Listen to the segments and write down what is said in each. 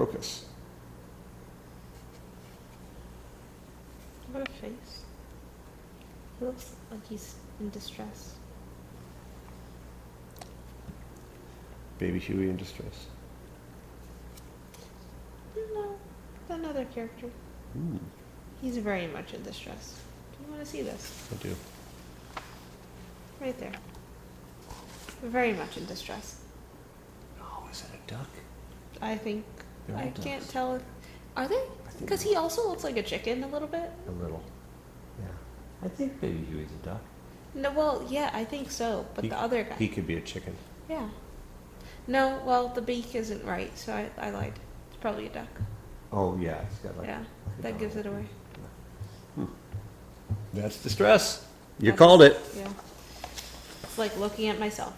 crocus. What a face. He looks like he's in distress. Baby Huey in distress. No, another character. Hmm, He's very much in distress. Do you want to see this? I do. Right there. Very much in distress. Oh, is that a duck? I think. They're all I can't ducks. tell. Are they? think Because he also looks like a chicken a little bit. A little. Yeah. I think Baby Huey's a duck. No, well, yeah, I think so. But the other guy. He could be a chicken. Yeah. No, well, the beak isn't right, so I lied. It's probably a duck. Oh, yeah. He's got like Yeah, a that dog. gives it away. That's distress. You That's- called it. Yeah. It's like looking at myself.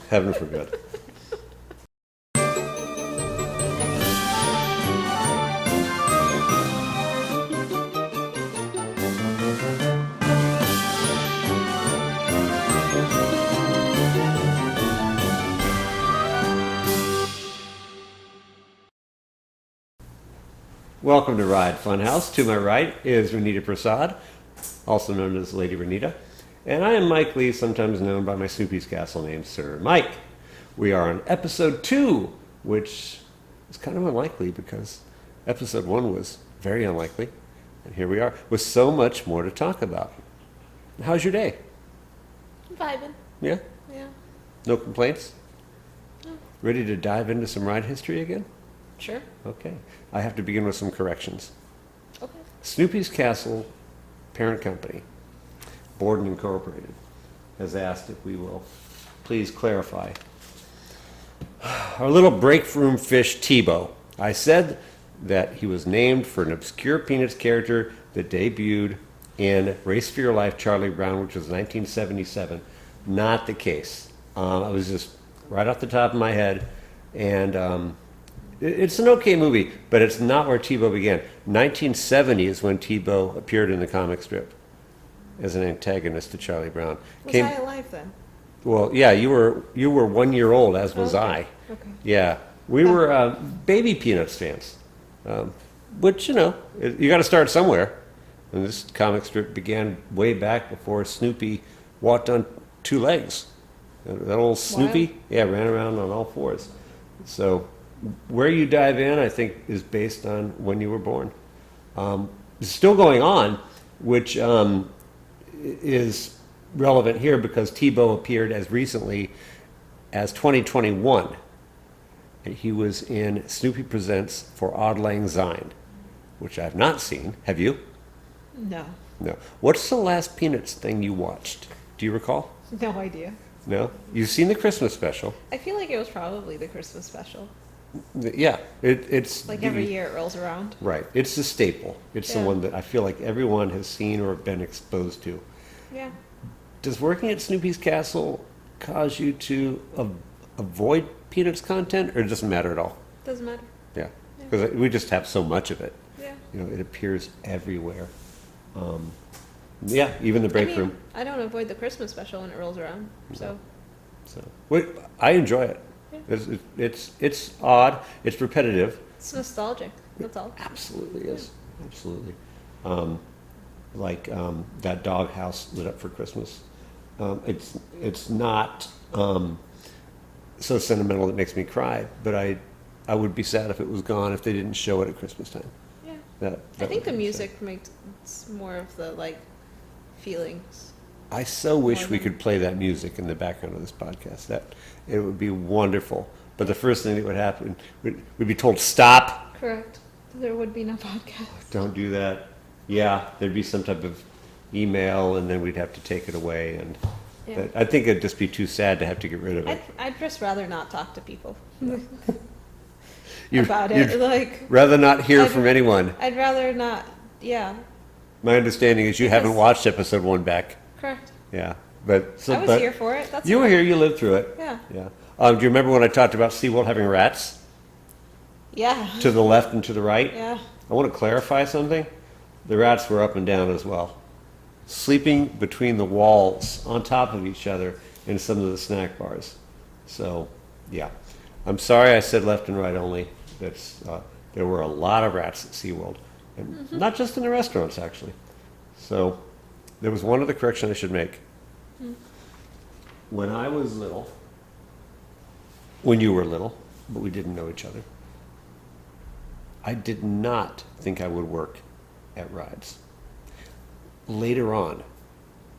Heaven forbid. Welcome to Ride Funhouse. To my right is Renita Prasad, also known as Lady Renita. And I am Mike Lee, sometimes known by my Snoopy's Castle name, Sir Mike. We are on episode 2, which is kind of unlikely because episode 1 was very unlikely. And here we are with so much more to talk about. How's your day? Vibing. Yeah? Yeah. No complaints? No. Ready to dive into some ride history again? Sure. Okay. I have to begin with some corrections. Okay. Snoopy's Castle parent company, Borden Incorporated, has asked if we will please clarify. Our little break room fish, Tebow. I said that he was named for an obscure Peanuts character that debuted in Race for Your Life, Charlie Brown, which was 1977. Not the case. It was just right off the top of my head, and it's an okay movie, but it's not where Tebow began. 1970 is when Tebow appeared in the comic strip as an antagonist to Charlie Brown. Was I alive then? Well, yeah, you were 1 year old, as was Okay. I. Okay. Yeah, we were baby Peanuts fans, which you got to start somewhere. And this comic strip began way back before Snoopy walked on 2 legs. That old Snoopy, Wow. yeah, ran around on all 4s. So where you dive in, I think, is based on when you were born. It's still going on, which is relevant here because Tebow appeared as recently as 2021. And he was in Snoopy Presents for Auld Lang Syne, which I've not seen. Have you? No. No. What's the last Peanuts thing you watched? Do you recall? No idea. No? You've seen the Christmas special. I feel like it was probably the Christmas special. Yeah, it's Like every year it rolls around. Right. It's the staple. It's the Yeah. one that I feel like everyone has seen or been exposed to. Yeah. Does working at Snoopy's Castle cause you to avoid Peanuts content, or it doesn't matter at all? Doesn't matter. Yeah, because we just have so much of it. Yeah. It appears everywhere. Yeah, even the break room. I don't avoid the Christmas special when it rolls around. So So, I enjoy it. Yeah. It's odd. It's repetitive. it's nostalgic. That's all. Absolutely is. Absolutely. That doghouse lit up for Christmas. It's not so sentimental it makes me cry, but I would be sad if it was gone if they didn't show it at Christmas time. Yeah. That I think would the be sad. music makes more of the feelings. I so wish more we than- could play that music in the background of this podcast. That it would be wonderful. But the first thing that would happen, we'd be told, stop. Correct. There would be no podcast. Don't do that. Yeah, there'd be some type of email, and then we'd have to take it away. And Yeah. I think it'd just be too sad to have to get rid of it. I'd just rather not talk to people You'd- about you'd it. rather not hear I'd- from anyone. I'd rather not. Yeah. My understanding is you haven't Because- watched episode 1 back. Correct. Yeah, but I was but here for it. That's you were fine. here. You lived through it. Yeah. Yeah. Do you remember when I talked about SeaWorld having rats Yeah. to the left and to the right? Yeah. I want to clarify something. The rats were up and down as well, sleeping between the walls on top of each other in some of the snack bars. So, yeah. I'm sorry I said left and right only. There were a lot of rats at SeaWorld, and not just in the restaurants, actually. So there was one other correction I should make. When I was little, when you were little, but we didn't know each other, I did not think I would work at rides. Later on,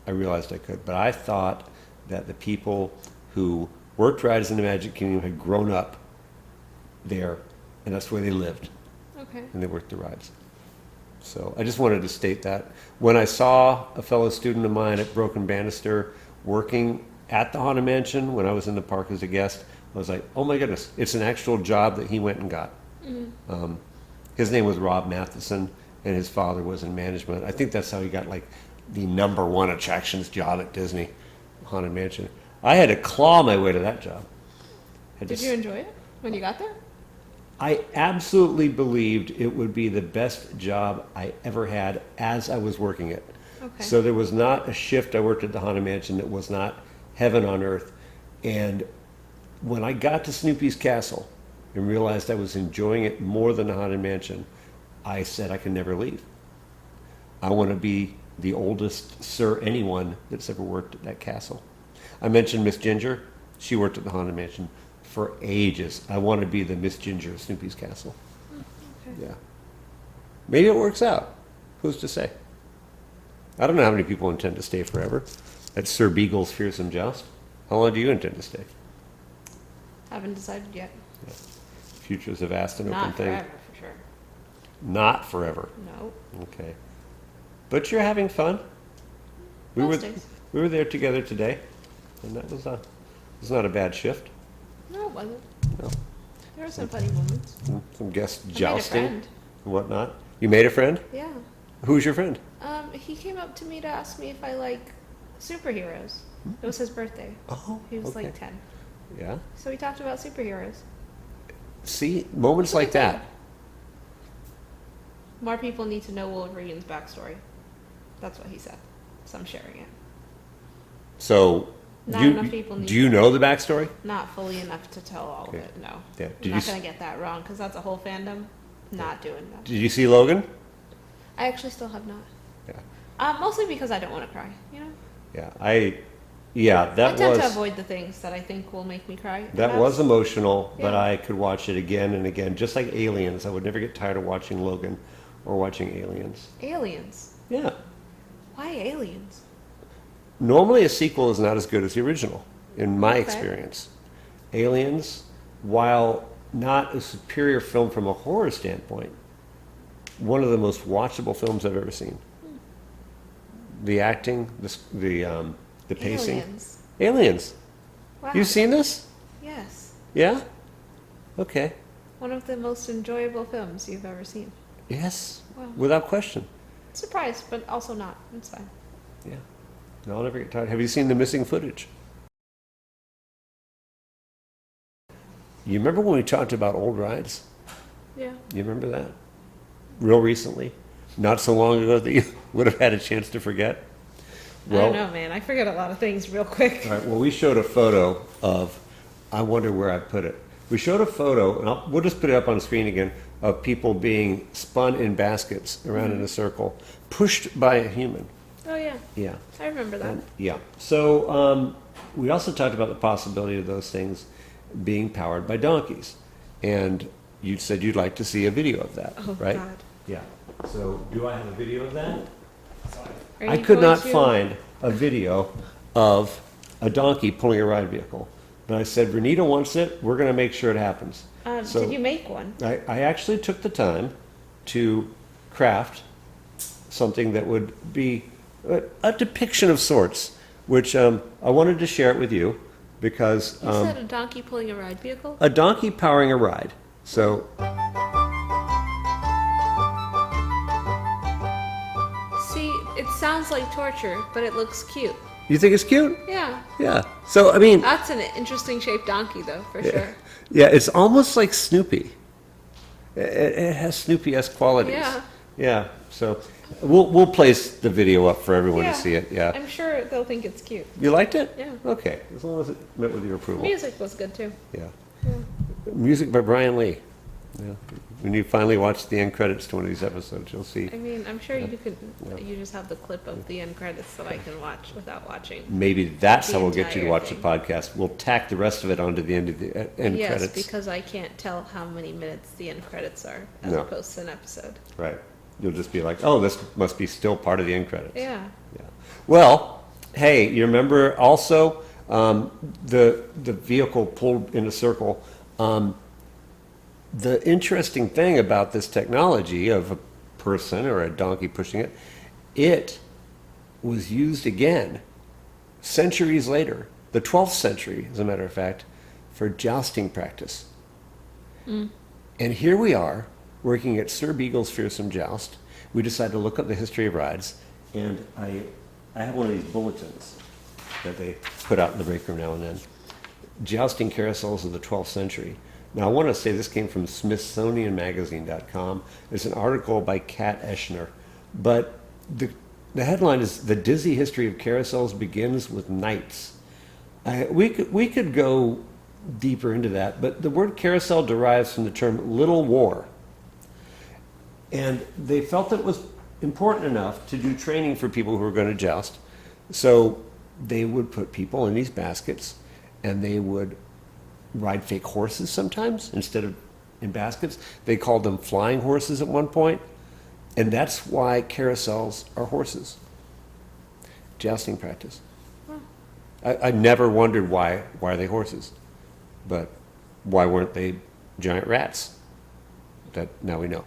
I realized I could, but I thought that the people who worked rides in the Magic Kingdom had grown up there, and that's where they lived, Okay. and they worked the rides. So I just wanted to state that. When I saw a fellow student of mine at Broken Banister working at the Haunted Mansion when I was in the park as a guest, I was like, oh my goodness, it's an actual job that he went and got. His name was Rob Matheson, and his father was in management. I think that's how he got like the #1 attractions job at Disney, Haunted Mansion. I had to claw my way to that job. Did you enjoy it when you got there? I absolutely believed it would be the best job I ever had as I was working it. Okay. So there was not a shift I worked at the Haunted Mansion that was not heaven on earth. And when I got to Snoopy's Castle and realized I was enjoying it more than the Haunted Mansion, I said I can never leave. I want to be the oldest Sir anyone that's ever worked at that castle. I mentioned Miss Ginger. She worked at the Haunted Mansion for ages. I want to be the Miss Ginger of Snoopy's Castle. Okay. Yeah. Maybe it works out. Who's to say? I don't know how many people intend to stay forever at Sir Beagle's Fearsome Joust. How long do you intend to stay? Haven't decided yet. Future's a vast and open Not thing. forever, for sure. Not forever. No. Okay. But you're having fun. Most days. We were there together today, and that was not a bad shift. No, it wasn't. No. There were some funny moments. Some guests I made a jousting friend. and whatnot. You made a friend? Yeah. Who's your friend? He came up to me to ask me if I like superheroes. It was his birthday. Oh, He was okay. like 10. Yeah. So we talked about superheroes. See, moments like that. More people need to know Wolverine's backstory. That's what he said. So I'm sharing it. So, Not enough people need do you know the backstory? Not fully enough to tell all Okay. of it, no. Yeah. I'm not going to get that wrong because that's a whole fandom. Not doing that. Did you see Logan? I actually still have not. Yeah. Mostly because I don't want to cry, you know? Yeah. That I tend was to avoid the things that I think will make me cry. that about. was emotional, but Yeah. I could watch it again and again, just like Aliens. I would never get tired of watching Logan or watching Aliens. Aliens. Yeah. Why aliens? Normally, a sequel is not as good as the original, in my Okay. experience. Aliens, while not a superior film from a horror standpoint, one of the most watchable films I've ever seen. The acting, the pacing. Aliens. Aliens. Wow. You've seen this? Yes. Yeah? Okay. One of the most enjoyable films you've ever seen. Yes. Wow. Without question. Surprised, but also not. It's fine. Yeah. No, I'll never get tired. Have you seen the missing footage? You remember when we talked about old rides? Yeah. You remember that? Real recently? Not so long ago that you would have had a chance to forget? I don't know, man. I forget a lot of things real quick. All right, well, we showed a photo of, I wonder where I put it. We showed a photo, and we'll just put it up on the screen again, of people being spun in baskets around in a circle, pushed by a human. Oh, yeah. Yeah. I remember that. Yeah. So we also talked about the possibility of those things being powered by donkeys. And you said you'd like to see a video of that, Oh, right? God. Yeah. So do I have a video of that? Are I you could going not to- find a video of a donkey pulling a ride vehicle. But I said, Renita wants it, we're going to make sure it happens. So Did you make one? I actually took the time to craft something that would be a depiction of sorts, which I wanted to share it with you because You said a donkey pulling a ride vehicle? a donkey powering a ride. So See, it sounds like torture, but it looks cute. you think it's cute? Yeah. Yeah. So I mean, That's an interesting shaped donkey, though, for sure. yeah, it's almost like Snoopy. It has Snoopy-esque qualities. Yeah. Yeah. So we'll place the video up for everyone Yeah. to see it. Yeah. I'm sure they'll think it's cute. You liked it? Yeah. Okay. As long as it met with your approval. Music was good, too. Yeah. Yeah. Music by Brian Lee. Yeah. When you finally watch the end credits to one of these episodes, you'll see. I mean, I'm sure Yeah. you could. Yeah. You just have the clip of the end credits that I can watch without watching. Maybe that's The how we'll get you to entire watch thing. the podcast. We'll tack the rest of it onto the end of the end Yes, credits. because I can't tell how many minutes the end credits are as No. opposed to an episode. Right. You'll just be like, oh, this must be still part of the end credits. Yeah. Yeah. Well, hey, you remember also the vehicle pulled in a circle. The interesting thing about this technology of a person or a donkey pushing it, it was used again centuries later, the 12th century, as a matter of fact, for jousting practice. And here we are, working at Sir Beagle's Fearsome Joust. We decided to look up the history of rides, and I have one of these bulletins that they put out in the break room now and then. Jousting carousels of the 12th century. Now, I want to say this came from SmithsonianMagazine.com. There's an article by Kat Eschner, but the headline is "The Dizzy History of Carousels Begins with Knights." We could go deeper into that, but the word carousel derives from the term "little war," and they felt it was important enough to do training for people who were going to joust. So they would put people in these baskets, and they would ride fake horses sometimes instead of in baskets. They called them flying horses at one point, and that's why carousels are horses. Jousting practice. I never wondered why are they horses, but why weren't they giant rats? That now we know.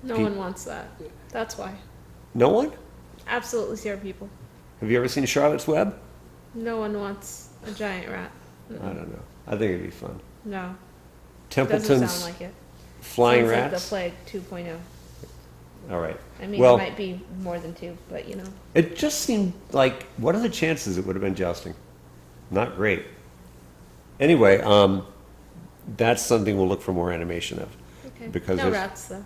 No one wants that. That's why. No one? Absolutely zero people. Have you ever seen Charlotte's Web? No one wants a giant rat. I don't know. I think it'd be fun. No. Templeton's Doesn't sound like it. Flying Sounds Rats. like the Plague 2.0. All right. I mean, Well, it might be more than two, but you know. it just seemed like, what are the chances it would have been jousting? Not great. Anyway, that's something we'll look for more animation of. Okay. Because no there's- rats though.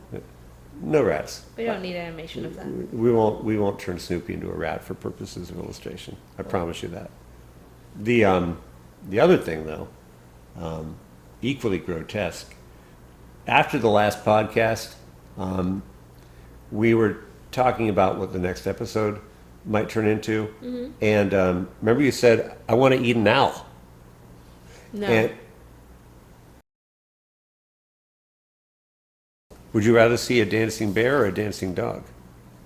No rats. We don't need animation of that. We won't turn Snoopy into a rat for purposes of illustration. I promise you that. The other thing though, equally grotesque. After the last podcast, we were talking about what the next episode might turn into, and remember you said I want to eat an owl. No. And would you rather see a dancing bear or a dancing dog?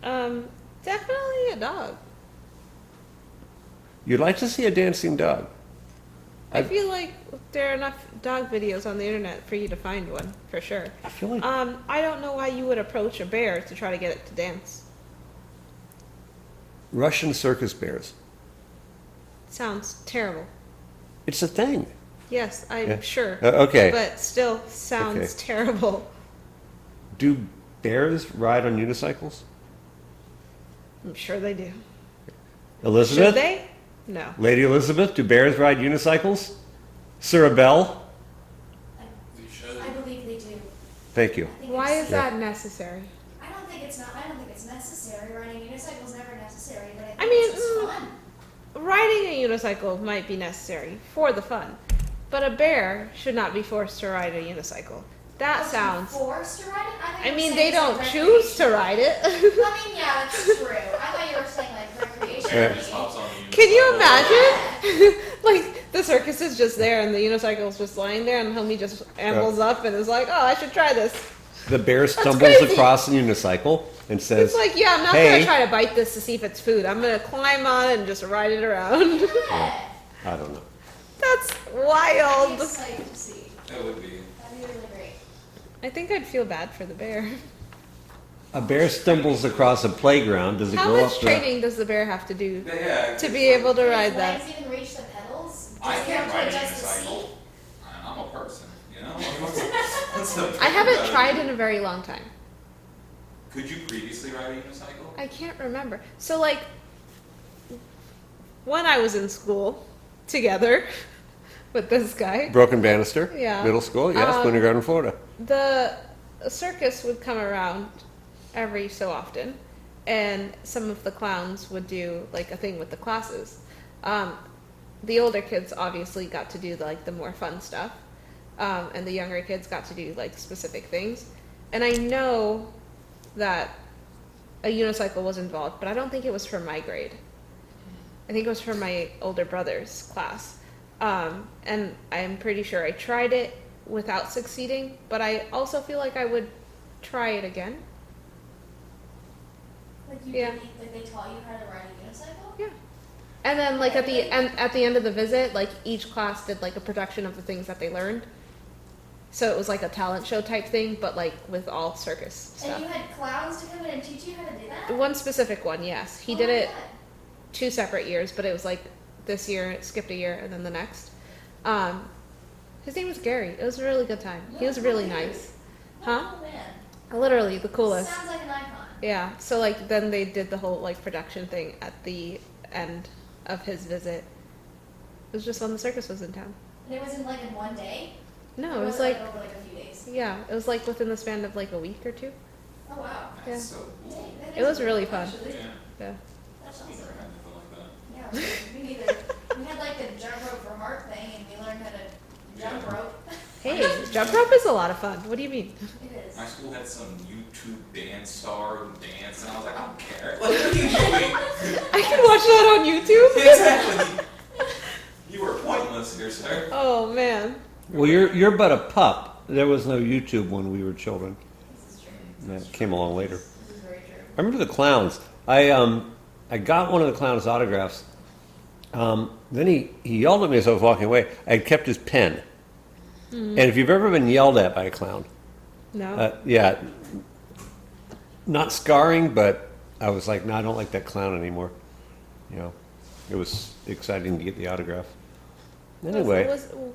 Definitely a dog. You'd like to see a dancing dog. I feel like there are enough dog videos on the internet for you to find one, for sure. I feel like I don't know why you would approach a bear to try to get it to dance. Russian circus bears. Sounds terrible. It's a thing. Yes, I'm Yeah. sure. Okay. But still sounds Okay. terrible. Do bears ride on unicycles? I'm sure they do. Elizabeth? Should they? No. Lady Elizabeth, do bears ride unicycles? Cirabelle? I believe they do. Thank you. I think Why it's- is that necessary? I don't think it's necessary. Riding a unicycle is never necessary, but I I think mean, it's just fun. Riding a unicycle might be necessary for the fun, but a bear should not be forced to ride a unicycle. That Was sounds. he forced to ride it? thought I you were mean, saying they it's like don't choose to recreational. ride it. I mean, yeah, that's true. I thought you were saying like recreation. Yeah. Just hops on the Can you unicycle. imagine? Like the circus is just there and the unicycle's just lying there, and homie just ambles up and is like, "Oh, I should try this." The bear stumbles crazy. across a unicycle and says, It's like, "Yeah, I'm not Hey. gonna try to bite this to see if it's food. I'm gonna climb on it and just ride it around." Yeah. I don't know. That's That'd be wild. exciting to see. That would be. That'd be really great. I think I'd feel bad for the bear. A bear stumbles across a playground. Does it How go much up training does the bear have to do Yeah. to be able to ride His that? legs even reach the pedals? I Does he can't have to ride a adjust the unicycle. seat? I'm a person, you know? What's the I haven't about it? tried in a very long time. Could you previously ride a unicycle? I can't remember. So, like, when I was in school together with this guy, Broken Bannister? Yeah. Middle school? Yes, kindergarten, Florida. the circus would come around every so often, and some of the clowns would do like a thing with the classes. The older kids obviously got to do like the more fun stuff, and the younger kids got to do like specific things. And I know that a unicycle was involved, but I don't think it was for my grade. I think it was for my older brother's class. And I'm pretty sure I tried it without succeeding, but I also feel like I would try it again. Like Yeah. like they taught you how to ride a unicycle? Yeah. And then like at the end of the visit, like each class did like a production of the things that they learned. So it was like a talent show type thing, but like with all circus And stuff. you had clowns to come in and teach you how to do that? One specific one, yes. He Oh did my it God. 2 separate years, but it was like this year, it skipped a year, and then the next. His name was Gary. It was a really good time. He was really nice. Huh? Oh man. Literally the coolest. Sounds like an icon. Yeah. So like then they did the whole like production thing at the end of his visit. It was just when the circus was in town. And it was in like in one day? No, Or it was it like over like a few days? yeah, it was like within the span of like a week or 2. Oh wow. Yeah. That's so cool. Dang, that It is was really cool, fun. actually. Yeah. Yeah. That's I've awesome. never had anything like that. Yeah, we neither. We had like the jump rope for heart thing, and we learned how to jump Yeah. rope. Hey, jump rope is a lot of fun. What do you mean? It is. My school had some YouTube dance star who danced, and I was like, I don't care. Like, what are you doing? I can watch that on YouTube. Exactly. You were pointless here, sir. Oh man. Well, you're but a pup. There was no YouTube when we were children. This is true. That came along later. This is very true. I remember the clowns. I got one of the clowns' autographs. Then he yelled at me as I was walking away. I had kept his pen. And if you've ever been yelled at by a clown, No. yeah, not scarring, but I was like, no, I don't like that clown anymore. You know, it was exciting to get the autograph. Anyway,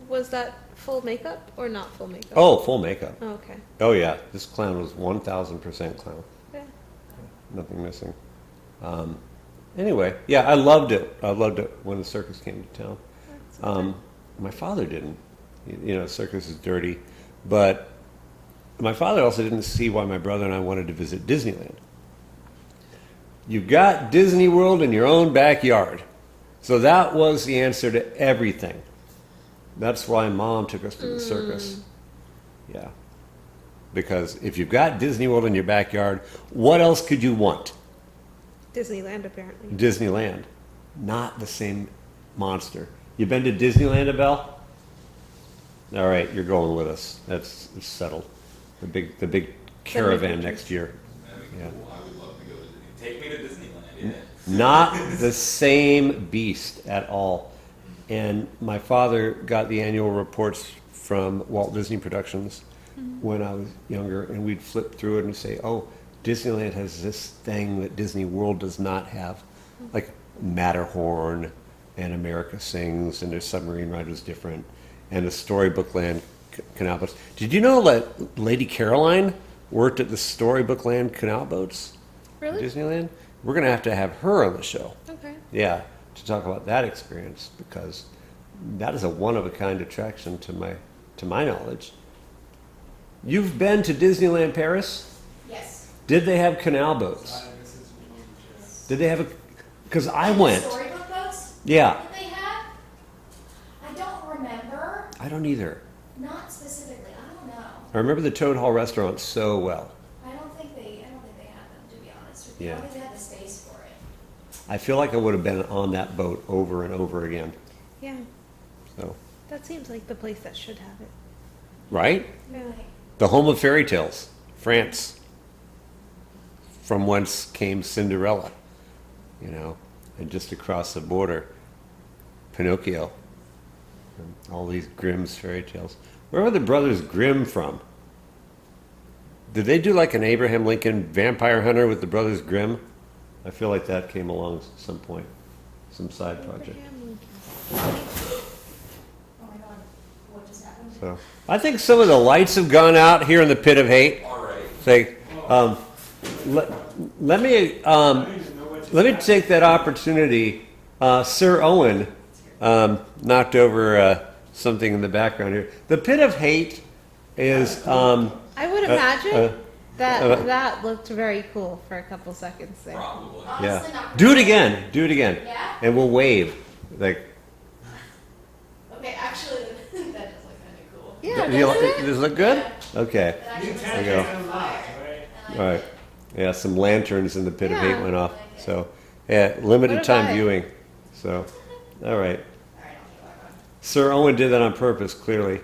Was that full makeup or not full makeup? oh, full makeup. Oh, okay. Oh yeah, this clown was 1,000% clown. Yeah. Nothing missing. Anyway, yeah, I loved it. I loved it when the circus came to town. My father didn't. You know, circus is dirty, but my father also didn't see why my brother and I wanted to visit Disneyland. You've got Disney World in your own backyard. So that was the answer to everything. That's why Mom took us to the circus. Yeah. Because if you've got Disney World in your backyard, what else could you want? Disneyland apparently. Disneyland. Not the same monster. You been to Disneyland, Abel? All right, you're going with us. That's it's settled. The big caravan next year. That'd be Yeah. cool. I would love to go to Disney. Take me to Disneyland, yeah. Not the same beast at all. And my father got the annual reports from Walt Disney Productions when I was younger, and we'd flip through it and say, oh, Disneyland has this thing that Disney World does not have, like Matterhorn and America Sings, and their submarine ride was different, and the Storybook Land canal boats. Did you know that Lady Caroline worked at the Storybook Land canal boats? Really? Disneyland? We're going to have her on the show. Okay. Yeah, to talk about that experience, because that is a one-of-a-kind attraction to my knowledge. You've been to Disneyland Paris? Yes. Did they have canal boats? Did they have a... Because I And went. Storybook boats Yeah, that they had? I don't remember. I don't either. Not specifically. I don't know. I remember the Toad Hall restaurant so well. I don't think they had them, to be honest with you. Yeah. I don't think they had the space for it. I feel like I would have been on that boat over and over again. Yeah. So, That seems like the place that should have it. right? Yeah. Like, The home of fairy tales, France, from whence came Cinderella, you know, and just across the border, Pinocchio, and all these Grimm's fairy tales. Where were the brothers Grimm from? Did they do like an Abraham Lincoln Vampire Hunter with the brothers Grimm? I feel like that came along at some point, some side project. Abraham Lincoln. oh my god, what just happened? So I think some of the lights have gone out here in the pit of hate. All right. Say, let me take that opportunity. Sir Owen knocked over something in the background here. The pit of hate is I would imagine uh, that looked very cool for a couple seconds there. Probably. Honestly, yeah. not Do it really. again. Do it again. Yeah? And we'll wave like Okay, actually, that does look kind of cool. Yeah, Does it look good? Okay. It actually looks There like you go. it's on fire. All right. Yeah, some lanterns in the pit of hate Yeah. went off. So, yeah, limited What time about- viewing. So, all right. All right, I'll put it back on. Sir Owen did that on purpose, clearly.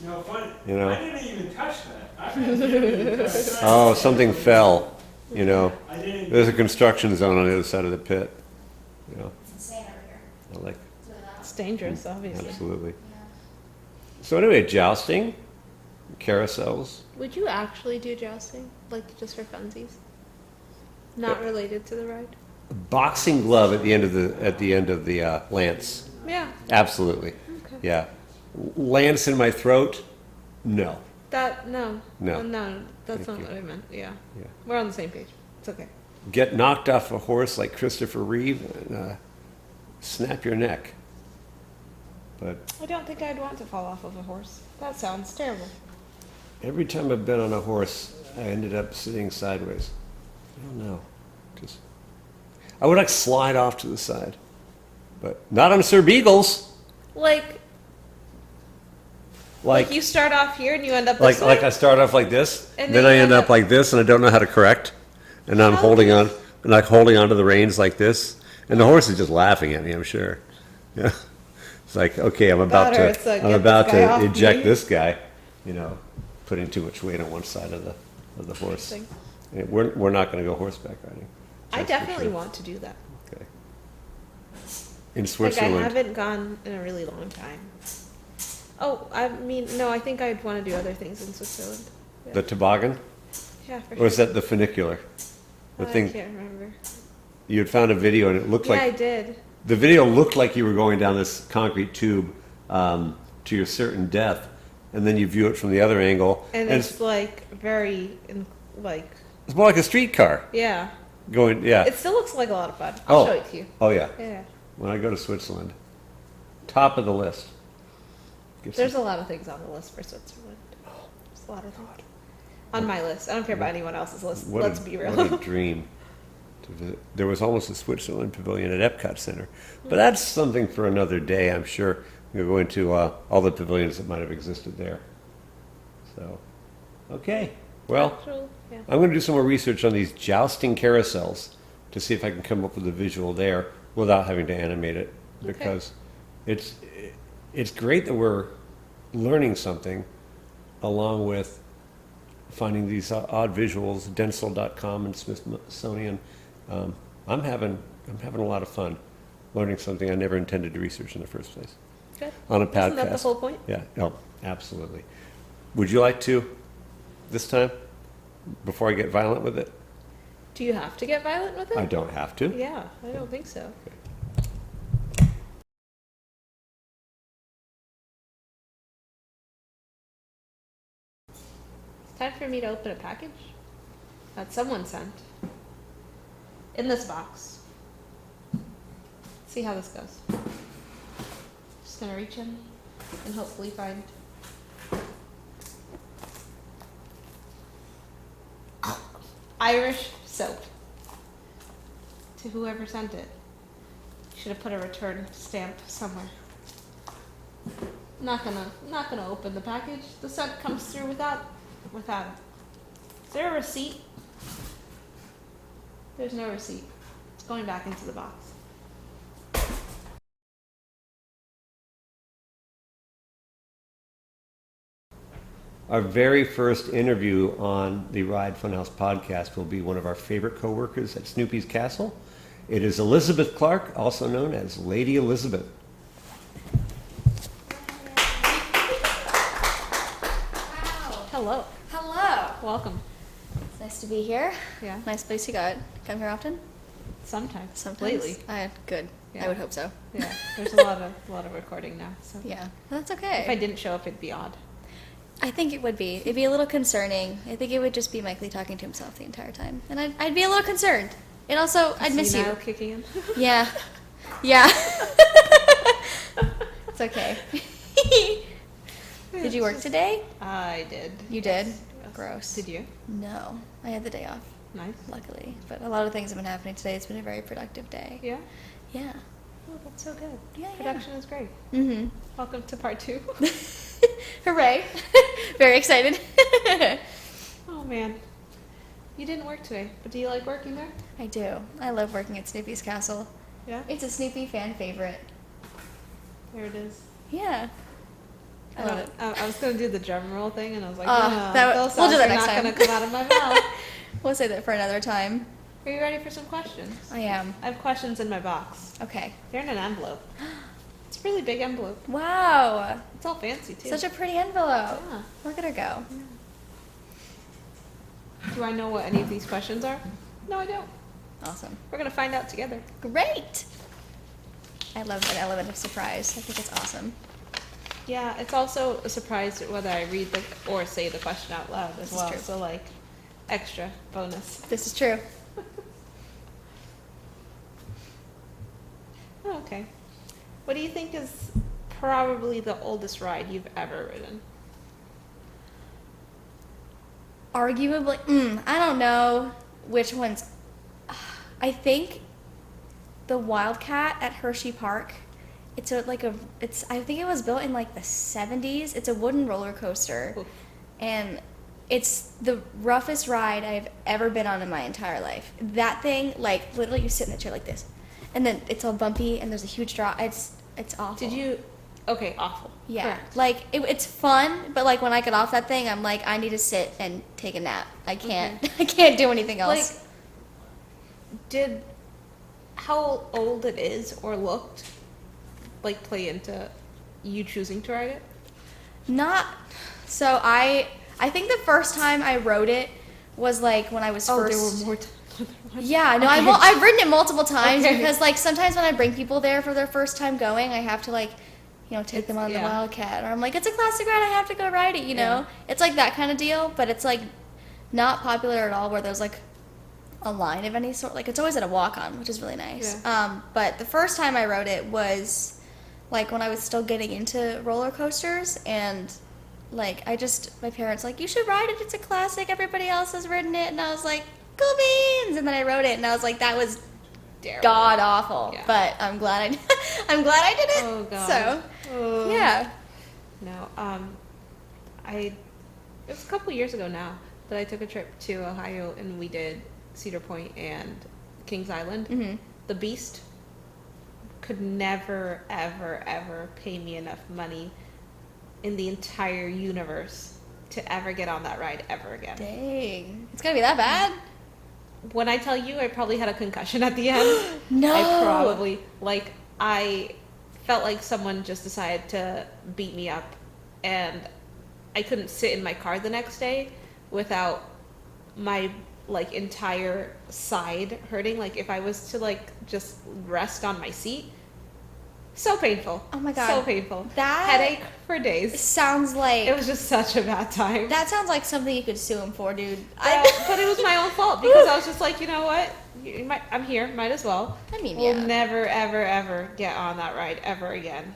No, funny. You know. I didn't even touch that. I didn't even touch that. Oh, something fell. You know, I didn't. there's a construction zone on the other side of the pit. You know, It's insane over here. I like It's really loud. It's dangerous, obviously. absolutely. Yeah. So anyway, jousting, carousels. Would you actually do jousting, like just for funsies? Not related to the ride? Boxing glove at the end of the lance. Yeah. Absolutely. Okay. Yeah. Lance in my throat? No. No. No. No, that's Thank not you. what I meant. Yeah. Yeah. We're on the same page. It's okay. Get knocked off a horse like Christopher Reeve and snap your neck. But I don't think I'd want to fall off of a horse. That sounds terrible. every time I've been on a horse, I ended up sitting sideways. I don't know. Just I would like slide off to the side, but not on Sir Beagles. Like Like you start off here and you end up like this way? I start off like this, And then then I you end end up up- like this, and I don't know how to correct, and I'm How holding do you- on, and like holding onto the reins like this, and the horse is just laughing at me. I'm sure. Yeah, it's like okay, I'm about Got her. It's like, I'm get about this guy off to eject me. this guy, you know, putting too much weight on one side of the horse. Interesting. And we're not going to go horseback riding. I That's for definitely sure. want to do that. Okay. In Like I Switzerland, haven't gone in a really long time. Oh, I mean, no, I think I'd want to do other things in Switzerland. Yeah, the toboggan, yeah for or is sure. that the funicular? The I thing can't remember. you had found a video, and it looked Yeah, I like did. the video looked like you were going down this concrete tube to your certain death, and then you view it from the other angle, And and it's like very, like, it's more like a streetcar yeah. going. Yeah. It still looks like a lot of fun. I'll Oh. show it to you. Oh yeah. Yeah. When I go to Switzerland, top of the list. Give There's some- a lot of things on the list for Switzerland. There's a lot of things. On my list. I don't care about anyone else's list. what Let's a, be real. What a dream to visit. There was almost a Switzerland pavilion at Epcot Center, but that's something for another day. I'm sure we'll go into all the pavilions that might have existed there. So, okay. Well, Actual- yeah. I'm going to do some more research on these jousting carousels to see if I can come up with a visual there without having to animate it, Okay. because it's great that we're learning something along with finding these odd visuals, Dental.com and Smithsonian. I'm having a lot of fun learning something I never intended to research in the first place Good. on a podcast. Isn't that the whole point? Yeah, no, absolutely. Would you like to this time, before I get violent with it? Do you have to get violent with it? I don't have to. Yeah, I don't think so. It's time for me to open a package that someone sent in this box. See how this goes. Just gonna reach in and hopefully find Irish soap. To whoever sent it. Should have put a return stamp somewhere. Not gonna open the package. The scent comes through without. Is there a receipt? There's no receipt. It's going back into the box. Our very first interview on the Ride Funhouse podcast will be one of our favorite coworkers at Snoopy's Castle. It is Elisabeth Clark, also known as Lady Elizabeth. Wow. Hello. Hello. Welcome. It's nice to be here. Yeah. Nice place you got. Come here often? Sometimes. Sometimes. Lately. Good. Yeah. I would hope so. Yeah. There's a lot of recording now. So Yeah. Well, that's if okay. I didn't show up, it'd be odd. I think it would be. It'd be a little concerning. I think it would just be Mikey talking to himself the entire time. And I'd be a little concerned. And also, I'd miss you. Senile kicking in. Yeah. Yeah. It's okay. Did you work today? I did. You did? Yes. Gross. Did you? No. I had the day off, Nice. luckily. But a lot of things have been happening today. It's been a very productive day. Yeah. Yeah. Oh, that's so good. Yeah, yeah. Production is great. Mm-hmm. Welcome to part 2. Hooray. Very excited. Oh man, you didn't work today, but do you like working there? I do. I love working at Snoopy's Castle. Yeah. It's a Snoopy fan favorite. There it is. Yeah. I love it. I was gonna do the drum roll thing, and I was like, we'll those do sounds that are next not time. gonna come out of my mouth. We'll say that for another time. Are you ready for some questions? I am. I have questions in my box. Okay. They're in an envelope. It's a really big envelope. Wow. It's all fancy too. Such a pretty envelope. Yeah. Look at her go. Do I know what any of these questions are? No, I don't. Awesome. We're gonna find out together. Great. I love an element of surprise. I think it's awesome. Yeah, it's also a surprise whether I read or say the question out loud as This is well. true. So like, extra bonus. This is true. Oh, okay. What do you think is probably the oldest ride you've ever ridden? Arguably, I don't know which ones. I think the Wildcat at Hershey Park. I think it was built in like the 70s. It's a wooden roller coaster. Oof. And it's the roughest ride I've ever been on in my entire life. That thing, like, literally you sit in the chair like this. And then it's all bumpy and there's a huge drop. It's awful. Did you? Okay, awful. Yeah. Correct. Like, it's fun, but like when I get off that thing, I'm like, I need to sit and take a nap. I can't, I can't do anything else. Like, did how old it is or looked like play into you choosing to ride it? Not, so I think the first time I rode it was like when I was Oh, first. there were more. Yeah, no, Okay. I've ridden it multiple times Okay. because like sometimes when I bring people there for their first time going, I have to like, take them on the yeah. Wildcat, or I'm like, it's a classic ride, I have to go ride it, Yeah. It's like that kind of deal, but it's like not popular at all where there's like a line of any sort. Like it's always at a walk-on, which is really nice. Yeah. But the first time I rode it was like when I was still getting into roller coasters, and like my parents like, you should ride it, it's a classic, everybody else has ridden it, and I was like, cool beans, and then I rode it and I was like, that was Terrible. god awful. Yeah. But I'm glad I did it. Oh god. So Oh. yeah. No. It was a couple years ago now that I took a trip to Ohio and we did Cedar Point and Kings Island. Mhm. The Beast could never, ever, ever pay me enough money in the entire universe to ever get on that ride ever again. Dang. It's gonna be that bad? When I tell you I probably had a concussion at the end, No. I felt like someone just decided to beat me up, and I couldn't sit in my car the next day without my entire side hurting. Like if I was to just rest on my seat, so painful. Oh my God. So painful. That Headache for days. sounds like It was just such a bad time. that sounds like something you could sue him for, dude. But it was my own fault because I was just like, you know what? I'm here, might as well. I mean, We'll yeah. never, ever, ever get on that ride ever again.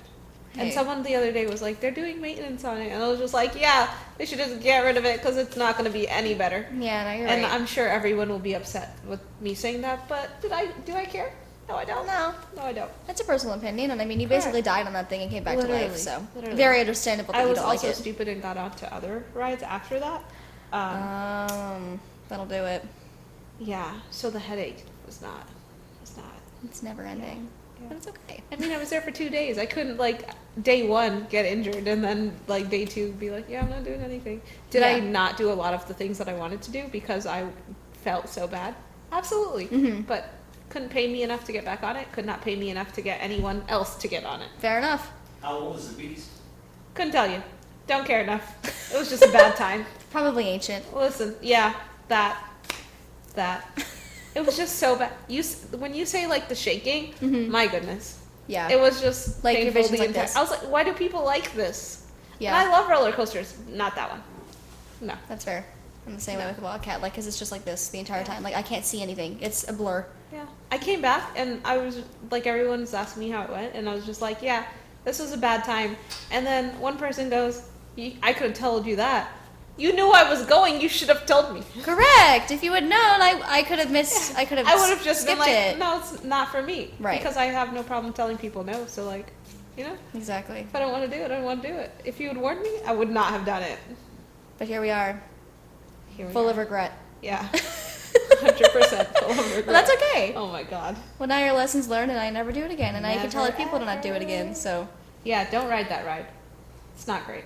Hey. And someone the other day was like, they're doing maintenance on it. And I was just like, yeah, they should just get rid of it because it's not going to be any better. Yeah, no, you're And right. I'm sure everyone will be upset with me saying that, but do I care? No, I don't. No. No, I don't. That's a personal opinion, and I mean, you Correct. basically died on that thing and came back to Literally. life, so Literally. very understandable that I you was don't also like it. stupid and got onto other rides after that. That'll do it. Yeah, so the headache was not. It's never ending, Yeah. but it's okay. I mean, I was there for 2 days. I couldn't day one get injured and then day two be like, yeah, I'm not doing anything. Did I Yeah. not do a lot of the things that I wanted to do because I felt so bad? Absolutely. Mhm. But couldn't pay me enough to get back on it. Could not pay me enough to get anyone else to get on it. Fair enough. How old is the beast? Couldn't tell you. Don't care enough. It was just a bad time. Probably ancient. Listen, yeah, that. It was just so bad. When you say the shaking, Mhm. my goodness. Yeah. It was just Like, your painful vision's the like entire. this. I was like, why do people like this? Yeah. And I love roller coasters. Not that one. No. That's fair. I'm the same way with the Wildcat, because it's just like this the entire time. Like, I can't see anything. It's a blur. Yeah. I came back and I was everyone was asking me how it went, and I was just like, yeah, this was a bad time. And then one person goes, I could have told you that. You knew I was going. You should have told me. Correct. If you had known, I could have missed. I could have. I would have just been skipped like, it. no, it's not for me. Right. Because I have no problem telling people no. So You know? Exactly. If I don't want to do it, I don't want to do it. If you had warned me, I would not have done it. But here we are, Here we full are. of regret. Yeah. 100% full of regret. But that's okay. Oh my god. Well, now your lessons learned, and I never do it again. And now you can tell Never, other people to not do it again. ever. So Yeah, don't ride that ride. It's not great.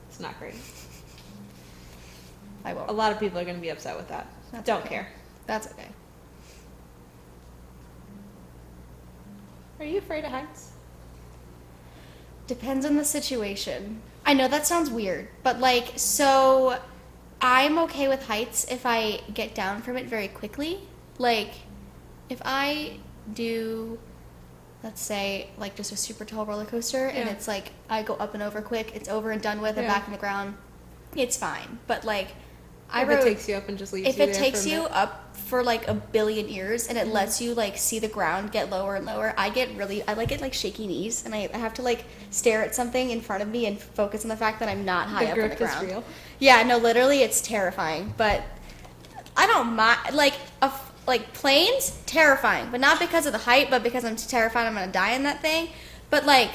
It's not great. I won't. A lot of people are going to be upset with that. That's Don't okay. care. That's okay. Are you afraid of heights? Depends on the situation. I know that sounds weird, but like, so I'm okay with heights if I get down from it very quickly. Like, if I do, let's say, like just a super tall roller coaster, and Yeah. it's like I go up and over quick, it's over and done with, and Yeah. back in the ground, it's fine. But like, I If rode, it takes you up and just leaves if you it there takes for a you minute? up for like a billion years and it lets you like see the ground get lower and lower, I like it like shaky knees, and I have to like stare at something in front of me and focus on the fact that I'm not high the up on grip the is ground. real. Yeah, no, literally, it's terrifying. But I don't mind. Like planes, terrifying, but not because of the height, but because I'm terrified I'm gonna die in that thing. But like,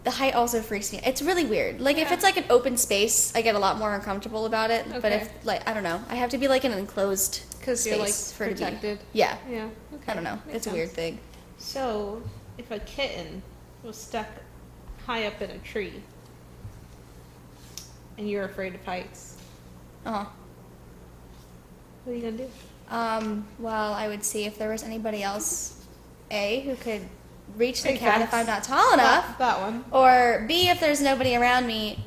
the height also freaks me. It's really weird. Like if Yeah. it's like an open space, I get a lot more uncomfortable about it. But Okay. if like I don't know, I have to be like in an enclosed Because space you're like for it to be. protected. Yeah, Yeah. Okay. I don't know. Makes It's a weird sense. thing. So, if a kitten was stuck high up in a tree and you're afraid of heights, Uh huh. what are you gonna do? Well, I would see if there was anybody else, A, who could reach the Makes cat if sense. I'm not tall enough, That one. or B, if there's nobody around me,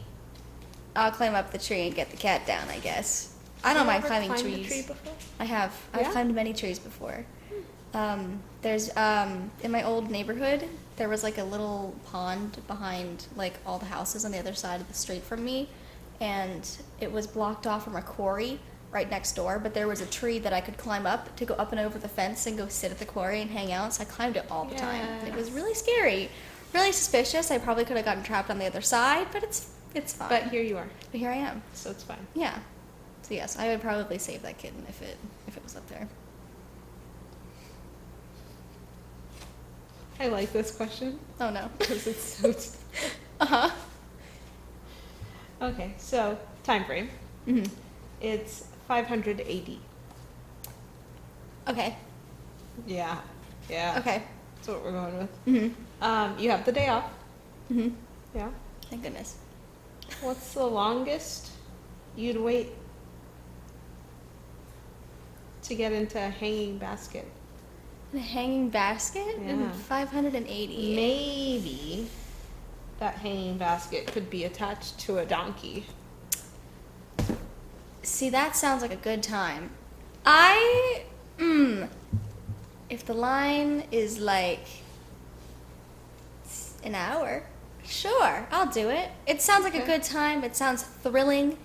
I'll climb up the tree and get the cat down, I guess. I don't You mind ever climbing climbed a trees. tree before? I have. I've Yeah? climbed many trees before. There's in my old neighborhood, there was like a little pond behind like all the houses on the other side of the street from me, and it was blocked off from a quarry right next door, but there was a tree that I could climb up to go up and over the fence and go sit at the quarry and hang out, so I climbed it all the time. It was Yes. really scary, really suspicious. I probably could have gotten trapped on the other side, but it's fine. But here you are, But here I am. so it's fine. Yeah. So yes, I would probably save that kitten if it was up there. I like this question Oh no. because it's so. Uh-huh. Okay, so time frame. Mhm. It's 580. Okay. Yeah. Yeah. Okay. That's what we're going with. Mhm. You have the day off. Mhm. Yeah. Thank goodness. What's the longest you'd wait to get into a hanging basket? A hanging basket? Yeah. 580. Maybe that hanging basket could be attached to a donkey. See, that sounds like a good time. If the line is like an hour, sure, I'll do it. It sounds like a Okay. good time. It sounds thrilling.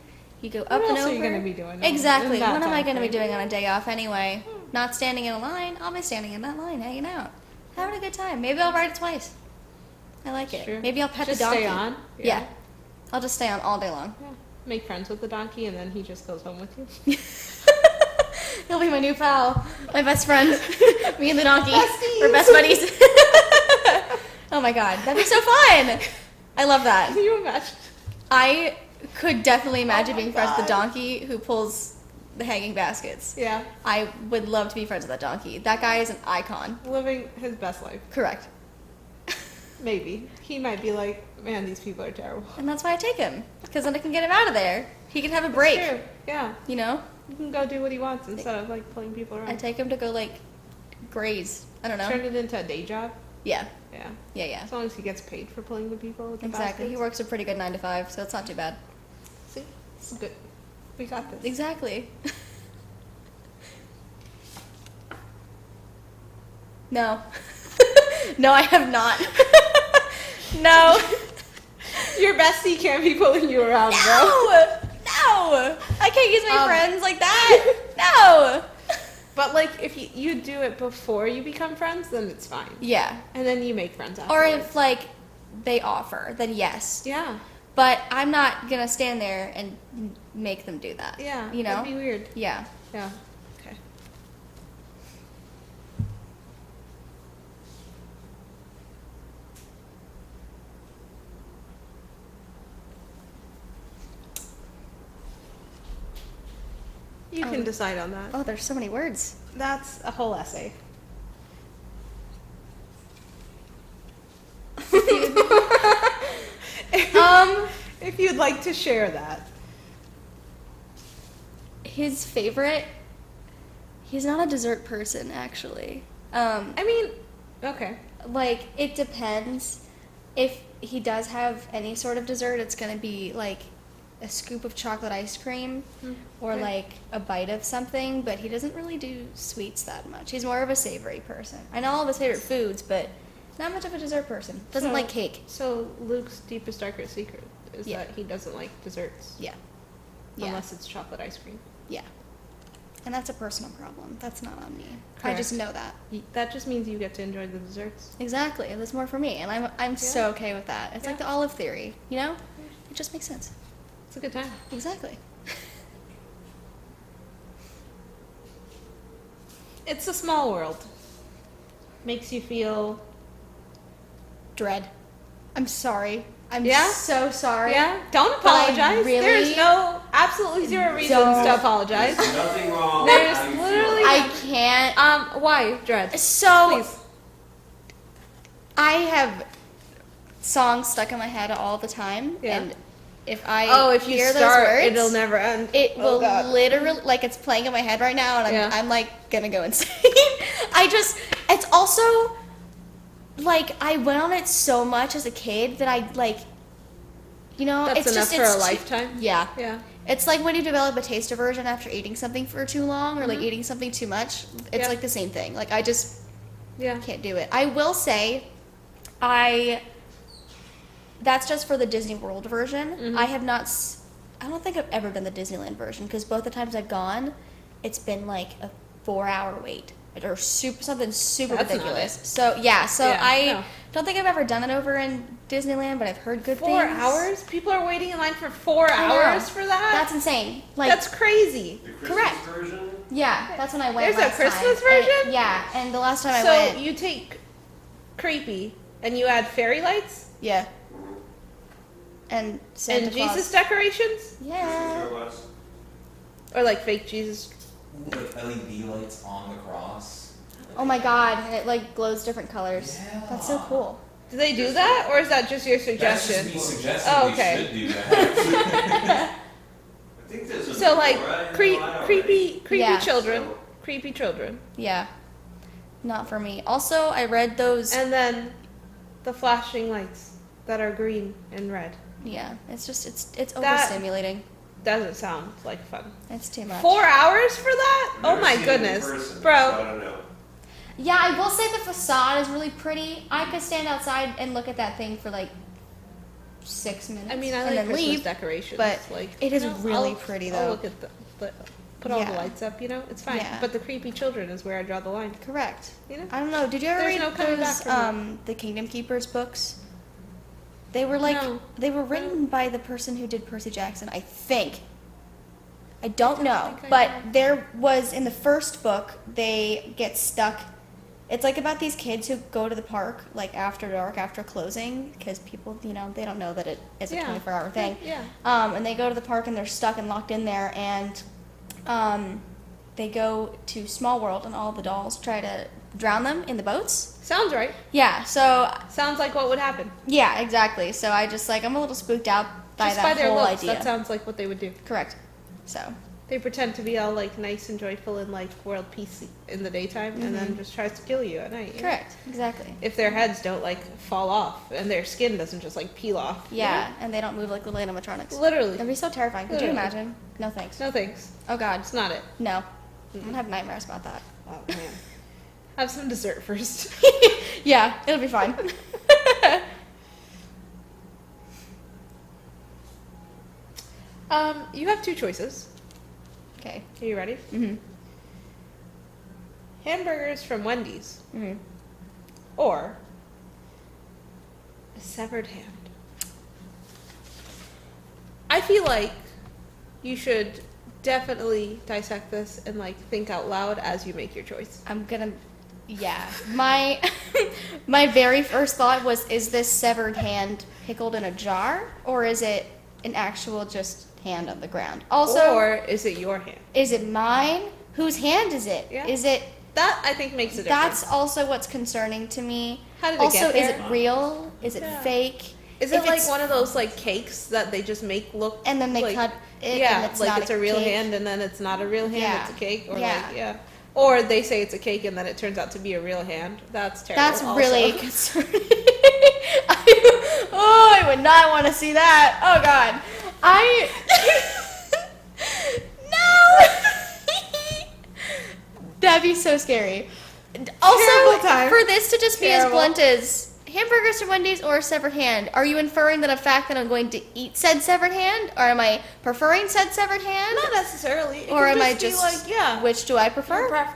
You go up What and else over. are you gonna be doing? Exactly. in that What am I time going to be frame? doing on a day off anyway? Not standing in a line. I'll be standing in that line, hanging out, having a good time. Maybe I'll ride it twice. I like it. True. Maybe I'll pet Just the donkey. stay on. Yeah. I'll just stay on all day long. Yeah. Make friends with the donkey, and then he just goes home with you. He'll be my new pal, my best friend. Me and the donkey. Besties. We're best buddies. Oh my god, that'd be so fun. I love that. Can you imagine? I could definitely imagine Oh my being friends with the God. donkey who pulls the hanging baskets. Yeah. I would love to be friends with that donkey. That guy is an icon. Living his best life. Correct. Maybe. He might be like, man, these people are terrible. And that's why I take him. Because then I can get him out of there. He can have a break. True. Yeah. You know? You can go do what he wants instead of like pulling people around. I take him to go like graze. I don't know. Turn it into a day job. Yeah. Yeah. Yeah. As long as he gets paid for pulling the people with the Exactly. He baskets. works a pretty good 9 to 5, so it's not too bad. See? It's good. We got this. Exactly. No. No, I have not. No. Your bestie can't be pulling you around, bro. No. No. I can't use my Um, friends like that. No. But like, if you do it before you become friends, then it's fine. Yeah. And then you make friends Or afterwards. if like they offer, then yes. Yeah. But I'm not gonna stand there and make them do that. Yeah. You know? That'd be weird. Yeah. Yeah. Okay. You can decide on that. Oh, there's so many words. That's a whole essay. If you'd like to share that. His favorite. He's not a dessert person, actually. I mean, okay. Like, it depends. If he does have any sort of dessert, it's gonna be like a scoop of chocolate ice cream or okay. like a bite of something, but he doesn't really do sweets that much. He's more of a savory person. I know all of his favorite foods, but not much of a dessert person. Doesn't like cake. So Luke's deepest, darkest secret is Yeah. that he doesn't like desserts. Yeah. Yeah. Unless it's chocolate ice cream. Yeah. And that's a personal problem. That's not on me. I Correct. just know that. That just means you get to enjoy the desserts. Exactly. That's more for me, and I'm so Yeah. okay with that. It's like Yeah. the olive theory, you know? It just makes sense. It's a good time. Exactly. It's a small world. Makes you feel. Dread. I'm sorry. I'm Yeah? so sorry. Yeah? Don't But I apologize. really There's no, absolutely zero reasons don't- to apologize. There's nothing wrong. There's How you feel. literally- I can't. Why, Dread? So Please. I have songs stuck in my head all the time, Yeah. and if I Oh, if you hear start, those words, it'll never end. it Oh, will God. literally, like, it's playing in my head right now, and Yeah. I'm like gonna go insane. It's also like I went on it so much as a kid that I like, you know, That's it's enough just for a it's too- lifetime? Yeah. Yeah. It's like when you develop a taste aversion after eating something for too long or like eating something too much. It's Mm-hmm. Yeah. like the same thing. Like I just Yeah. can't do it. I will say, that's just for the Disney World version. Mm-hmm. I have not. I don't think I've ever done the Disneyland version because both the times I've gone, it's been like a 4-hour wait or something super That's not ridiculous. it. So yeah, Yeah, I no. don't think I've ever done it over in Disneyland, but I've heard good 4 things. hours? People are waiting in line for 4 I know. hours for that? That's insane. Like That's crazy. The Christmas correct. version? yeah, that's when I went. There's a last Christmas time. And- version? yeah, and the last time I So went, you take Creepy and you add fairy lights yeah, and Santa and Claus. Jesus decorations? Yeah. There was. Or like fake Jesus? Like LED lights on the cross. Oh my god, and it like glows different colors. That's so cool. Do they do that? Or is that just your That's suggestion? just me suggesting Oh, we okay. should do that. I think there's a So like creepy creepy Yeah. children. So- Creepy children. Yeah. Not for me. Also, I read those. And then the flashing lights that are green and red. Yeah, it's just it's That- overstimulating. Doesn't sound like fun. It's too much. 4 hours for that? I've Oh never my seen it in goodness. person, so I Bro, don't know. Yeah, I will say the facade is really pretty. I could stand outside and look at that thing for like 6 minutes. I mean, I and like then Christmas leave. decorations. but like it is you know, really I'll- pretty, I'll though. look at put all the Yeah. lights up. You know, it's fine. Yeah. But the creepy children is where I draw the line. Correct. You know, I don't know. Did you ever There's read no coming back those from that. the Kingdom Keepers books? They were like No. they were written by the person who did Percy Jackson, I think. I don't know, think I but know. there was in the first book they get stuck. It's like about these kids who go to the park like after dark, after closing, because people, you know, they don't know that it is a Yeah. 24-hour thing. Yeah. And they go to the park and they're stuck and locked in there, and they go to Small World and all the dolls try to drown them in the boats. Sounds right. Yeah, so Sounds like what would happen. yeah, exactly. So I just like I'm a little spooked out by Just that by their whole looks, idea. that sounds like what they would do. Correct. So They pretend to be all like nice and joyful and like world peace in the daytime, and then just tries to kill you at night. you know? correct, exactly. If their heads don't like fall off and their skin doesn't just like peel off. you Yeah, and they don't move like little animatronics. know? Literally. That'd be so terrifying. Could you Literally. imagine? No thanks. No thanks. Oh God, It's not it. no. I'm gonna have nightmares about that. Oh man. Have some dessert first. Yeah, it'll be fine. You have two choices. Okay. Are you ready? Mhm. Hamburgers from Wendy's Mhm. or a severed hand. I feel like you should definitely dissect this and like think out loud as you make your choice. I'm gonna. Yeah. My my very first thought was, is this severed hand pickled in a jar, or is it an actual just hand on the ground. Also, or is it your hand? is it mine? Whose hand is it? Yeah. Is it? That I think makes a difference. That's also what's concerning to me. How did it Also, get is there? it real? Is it Yeah. fake? Is If it like it's- one of those like cakes that they just make look And then they like, cut it yeah, and it's like not it's a real cake? hand and then it's not a real hand, Yeah. it's a cake, or Yeah. like yeah, or they say it's a cake and then it turns out to be a real hand. That's terrible. That's also. really concerning. I would not want to see that. Oh God, I no. That'd be so scary. Also, Terrible time. for this to just be as Terrible. blunt as hamburgers from Wendy's or a severed hand, are you inferring that a fact that I'm going to eat said severed hand, or am I preferring said severed hand, Not necessarily. It or can am I be just like yeah, which do I your prefer?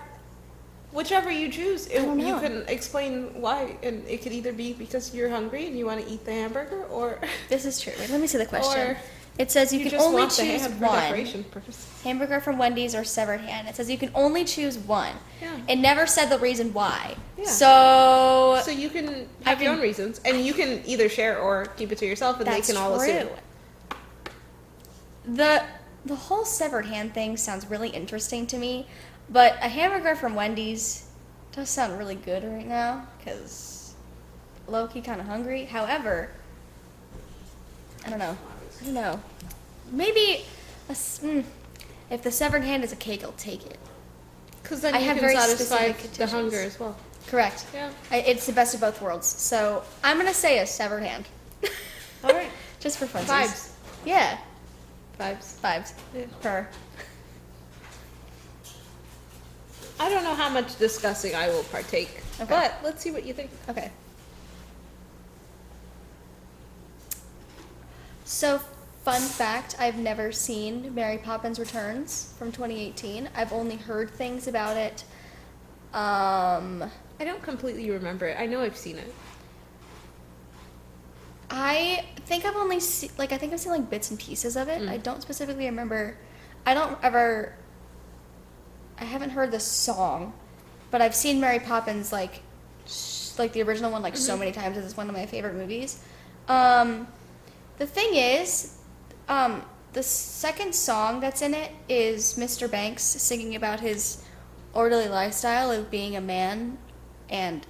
whichever you choose. don't You know. can explain why, and it could either be because you're hungry and you want to eat the hamburger, or This is true. Wait, let me see the question. Or It says you, can just only want the choose hand for one. decoration purposes. Hamburger from Wendy's or severed hand. It says you can only choose one. Yeah. It never said the reason why. Yeah. So, So you can I have your can- own reasons, and you can either share or keep it to yourself, and that's they can all true. assume. The whole severed hand thing sounds really interesting to me, but a hamburger from Wendy's does sound really good right now because low-key kind of hungry. However, I don't know. Maybe if the severed hand is a cake, I'll take it. Because then I you have can very satisfy specific the conditions. hunger as well. Correct. Yeah. It's the best of both worlds. So I'm gonna say a severed hand. All right. Just for funsies. Vibes. Yeah. Vibes. Vibes. Yeah. Her. I don't know how much discussing I will partake, Okay. but let's see what you think. Okay. So, fun fact, I've never seen Mary Poppins Returns from 2018. I've only heard things about it. I don't completely remember it. I know I've seen it. I think I've only seen, I think I've seen like bits and pieces of it. I don't specifically remember. I haven't heard the song, but I've seen Mary Poppins like the original one so many times. It's one of my favorite movies. The thing is, the second song that's in it is Mr. Banks singing about his orderly lifestyle of being a man, and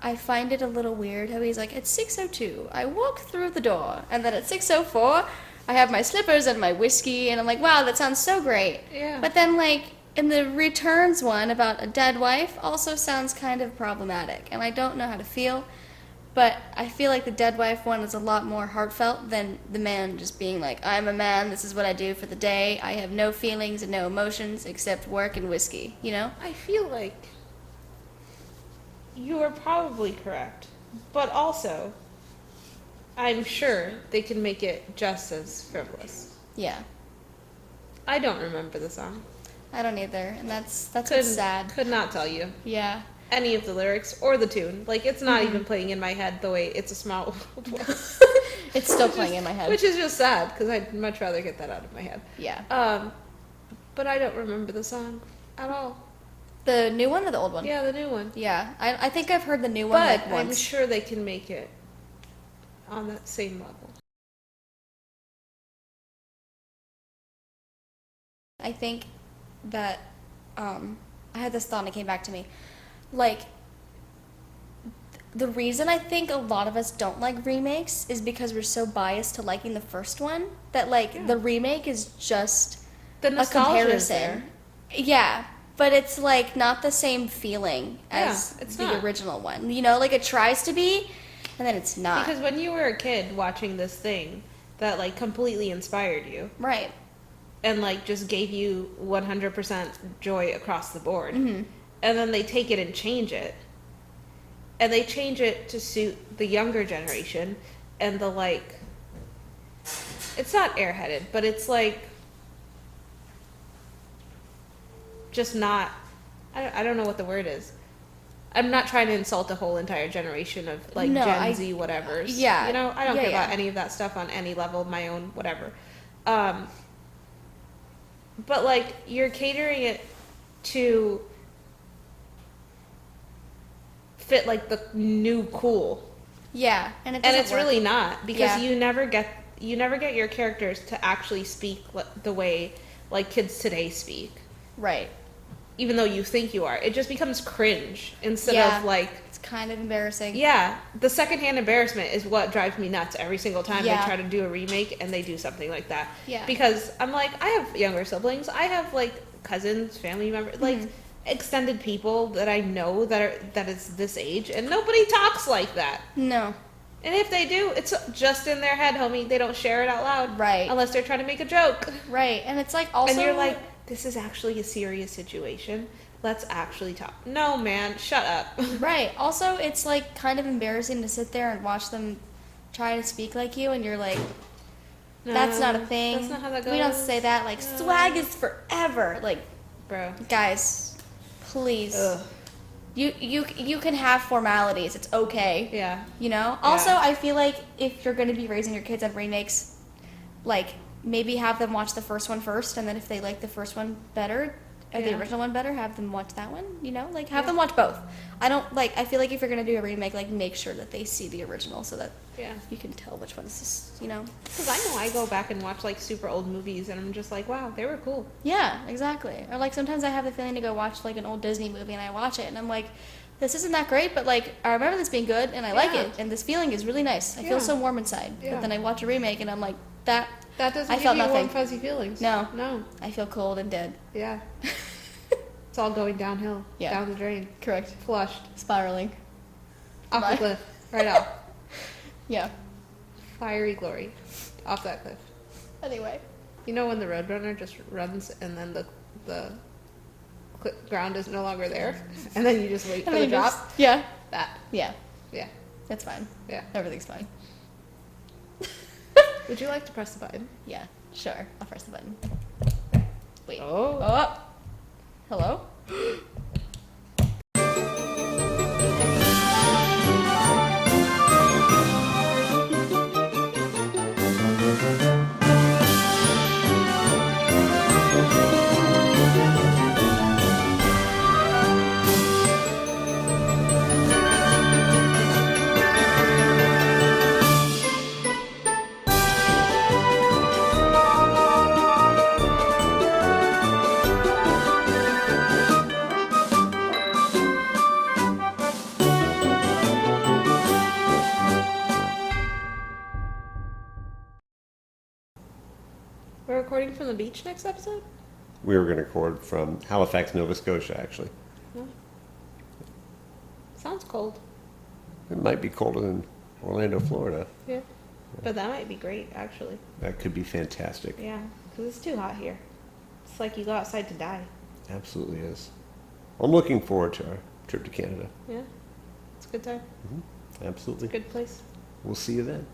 I find it a little weird how he's like, at 6:02, I walk through the door, and then at 6:04, I have my slippers and my whiskey, and I'm like, wow, that sounds so great. Yeah. But then, in the Returns one about a dead wife, also sounds kind of problematic, and I don't know how to feel, but I feel like the dead wife one is a lot more heartfelt than the man just being like, I'm a man, this is what I do for the day, I have no feelings and no emotions except work and whiskey, you know? I feel like you are probably correct, but also, I'm sure they can make it just as frivolous. Yeah. I don't remember the song. I don't either, and that's what's Couldn't- sad. Could not tell you Yeah. any of the lyrics or the tune. It's not Mm-hmm. even playing in my head the way It's a Small World was. It's still playing in my head. Which is just sad, because I'd much rather get that out of my head. Yeah. But I don't remember the song at all. The new one or the old one? Yeah, the new one. Yeah. I think I've heard the new one But I'm once. sure they can make it on that same level. I think that I had this thought and it came back to me. The reason I think a lot of us don't like remakes is because we're so biased to liking the first one that the remake is just The a nostalgia is there. comparison. Yeah, but it's not the same feeling as Yeah, it's the not. original one. You know, it tries to be, and then it's not. Because when you were a kid watching this thing that completely inspired you Right. and just gave you 100% joy across the board, Mm-hmm. and then they take it and change it, and they change it to suit the younger generation, and it's not airheaded, but it's just not, I don't know what the word is. I'm not trying to insult the whole entire generation of No, Gen Z whatevers. yeah. You know, I don't Yeah, care yeah. about any of that stuff on any level, my own whatever. But you're catering it to fit the new cool. Yeah, and it And doesn't it's work. really not, because Yeah. you never get you never get your characters to actually speak the way like kids today speak. Right. Even though you think you are, it just becomes cringe instead Yeah. of like, It's kind of embarrassing. yeah, the secondhand embarrassment is what drives me nuts every single time Yeah. they try to do a remake and they do something like that. Yeah. Because I'm like, I have younger siblings, I have like cousins, family members, like Mhm. extended people that I know that is this age, and nobody talks like that. No. And if they do, it's just in their head, homie. They don't share it out loud, Right. unless they're trying to make a joke. Right. And it's like also. And you're like, this is actually a serious situation. Let's actually talk. No, man, shut up. Right. Also, it's like kind of embarrassing to sit there and watch them try to speak like you, and you're like, that's not a No, thing. That's not how that goes. We don't say that. Like, No. swag is forever. Like, Bro. guys, please. Ugh. You can have formalities. It's okay. Yeah. You know? Also, I feel like if you're going to be raising your kids on remakes, like, maybe have them watch the first one first, and then if they like the first one better, or the Yeah. original one better, have them watch that one, you know? Like, have Yeah. them watch both. I feel like if you're going to do a remake, like, make sure that they see the original so that Yeah. you can tell which one is this, you know? Because I know I go back and watch like super old movies, and I'm just like, wow, they were cool. Yeah, exactly. Or, like, sometimes I have the feeling to go watch, like, an old Disney movie, and I watch it, and I'm like, this isn't that great, but, like, I remember this being good, and I like Yeah. it, and this feeling is really nice. I Yeah. feel so warm inside. Yeah. But then I watch a remake, and I'm like, that, That doesn't I give felt you warm nothing. fuzzy feelings. No. No. I feel cold and dead. Yeah. It's all going downhill. Yeah. Down the drain. Correct. Flushed. Spiraling. Off Bye. the cliff. Right off. Yeah. Fiery glory. Off that cliff. Anyway. You know when the Roadrunner just runs and then the ground is no longer there? And then you just wait for the drop? Yeah. That. Yeah. Yeah. That's fine. Yeah. Everything's fine. Would you like to press the button? Yeah. Sure. I'll press the button. Wait. Oh. Oh. Hello? We're recording from the beach next episode? We were going to record from Halifax, Nova Scotia, actually. No. Sounds cold. It might be colder than Orlando, Florida. Yeah. But that might be great, actually. That could be fantastic. Yeah. Because it's too hot here. It's like you go outside to die. Absolutely is. I'm looking forward to our trip to Canada. Yeah. It's a good time. Absolutely. Good place. We'll see you then.